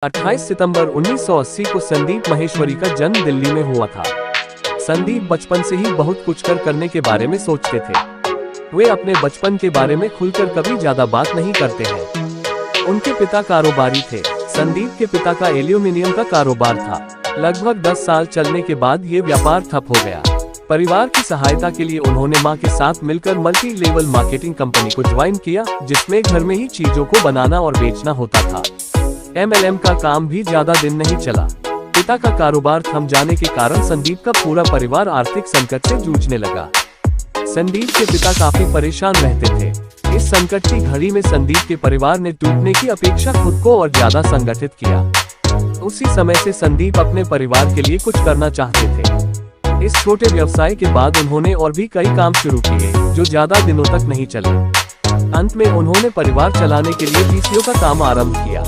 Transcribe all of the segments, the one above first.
28 सितंबर 1980 को संदीप माहेश्वरी का जन्म दिल्ली में हुआ था। संदीप बचपन से ही बहुत कुछ करने के बारे में सोचते थे। वे अपने बचपन के बारे में खुलकर कभी ज्यादा बात नहीं करते हैं। उनके पिता कारोबारी थे। संदीप के पिता का एल्यूमिनियम का कारोबार था। लगभग 10 साल चलने के बाद ये व्यापार ठप हो गया। परिवार की सहायता के लिए उन्होंने मां के साथ मिलकर मल्टी लेवल मार्केटिंग कंपनी को ज्वाइन किया, जिसमें घर में ही चीजों को बनाना और बेचना होता था। MLM का काम भी ज्यादा दिन नहीं चला। पिता का कारोबार थम जाने के कारण संदीप का पूरा परिवार आर्थिक संकट से जूझने लगा। संदीप के पिता काफी परेशान रहते थे। इस संकट की घड़ी में संदीप के परिवार ने टूटने की अपेक्षा खुद को और ज्यादा संगठित किया। उसी समय से संदीप अपने परिवार के लिए कुछ करना चाहते थे। इस छोटे व्यवसाय के बाद उन्होंने और भी कई काम शुरू किए, जो ज्यादा दिनों तक नहीं चले। अंत में उन्होंने परिवार चलाने के लिए PCO का काम आरंभ किया।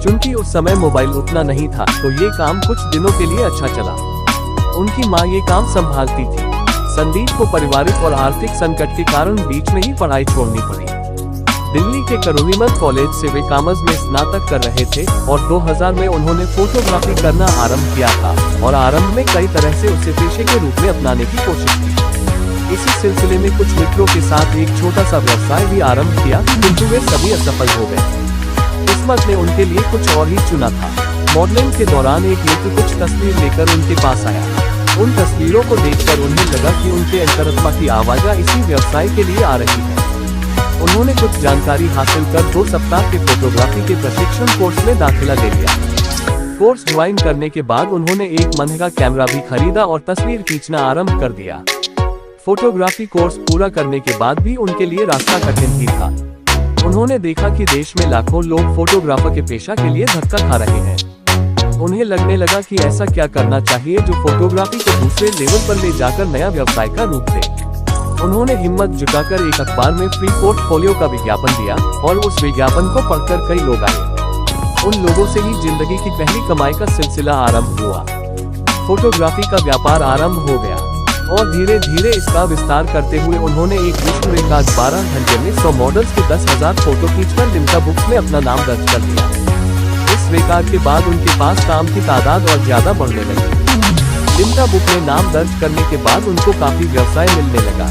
चूंकि उस समय मोबाइल उतना नहीं था, तो ये काम कुछ दिनों के लिए अच्छा चला। उनकी मां ये काम संभालती थी। संदीप को पारिवारिक और आर्थिक संकट के कारण बीच में ही पढ़ाई छोड़नी पड़ी। दिल्ली के करोलीमल कॉलेज से वे कॉमर्स में स्नातक कर रहे थे और 2000 में उन्होंने फोटोग्राफी करना आरंभ किया था और आरंभ में कई तरह से उसे पेशे के रूप में अपनाने की कोशिश की। इसी सिलसिले में कुछ मित्रों के साथ एक छोटा सा व्यवसाय भी आरंभ किया, किंतु वे सभी असफल हो गए। किस्मत ने उनके लिए कुछ और ही चुना था। मॉडलिंग के दौरान एक मित्र कुछ तस्वीर लेकर उनके पास आया। उन तस्वीरों को देखकर उन्हें लगा कि उनके अंतरात्मा की आवाज़ इसी व्यवसाय के लिए आ रही है। उन्होंने कुछ जानकारी हासिल कर 2 सप्ताह के फोटोग्राफी के प्रशिक्षण कोर्स में दाखिला ले लिया। कोर्स ज्वाइन करने के बाद उन्होंने एक महंगा कैमरा भी खरीदा और तस्वीर खींचना आरंभ कर दिया। फोटोग्राफी कोर्स पूरा करने के बाद भी उनके लिए रास्ता कठिन ही था। उन्होंने देखा कि देश में लाखों लोग फोटोग्राफर के पेशा के लिए धक्का खा रहे हैं। उन्हें लगने लगा कि ऐसा क्या करना चाहिए जो फोटोग्राफी को दूसरे लेवल पर ले जाकर नया व्यवसाय का रूप दे। उन्होंने हिम्मत जुटाकर एक अखबार में फ्री पोर्टफोलियो का विज्ञापन दिया और उस विज्ञापन को पढ़कर कई लोग आए। उन लोगों से ही जिंदगी की पहली कमाई का सिलसिला आरंभ हुआ। फोटोग्राफी का व्यापार आरंभ हो गया और धीरे धीरे इसका विस्तार करते हुए उन्होंने एक विश्व रिकॉर्ड 12 घंटे में 100 मॉडल्स के 10,000 फोटो खींचकर लिम्का बुक्स में अपना नाम दर्ज कर लिया। इस रिकॉर्ड के बाद उनके पास काम की तादाद और ज्यादा बढ़ने लगी। लिम्का बुक में नाम दर्ज करने के बाद उनको काफी व्यवसाय मिलने लगा।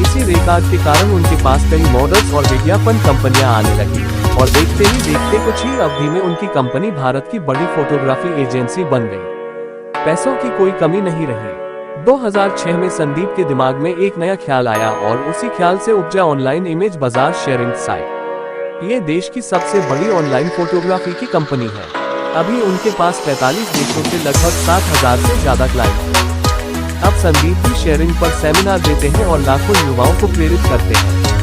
इसी रिकॉर्ड के कारण उनके पास कई मॉडल्स और विज्ञापन कंपनियां आने लगी और देखते ही देखते कुछ ही अवधि में उनकी कंपनी भारत की बड़ी फोटोग्राफी एजेंसी बन गई। पैसों की कोई कमी नहीं रही। 2006 में संदीप के दिमाग में एक नया ख्याल आया और उसी ख्याल से उपजा ऑनलाइन इमेज बाजार शेयरिंग साइट। ये देश की सबसे बड़ी ऑनलाइन फोटोग्राफी की कंपनी है। अभी उनके पास 45 देशों से लगभग 7,000 से ज्यादा क्लाइंट हैं। अब संदीप भी शेयरिंग पर सेमिनार देते हैं और लाखों युवाओं को प्रेरित करते हैं।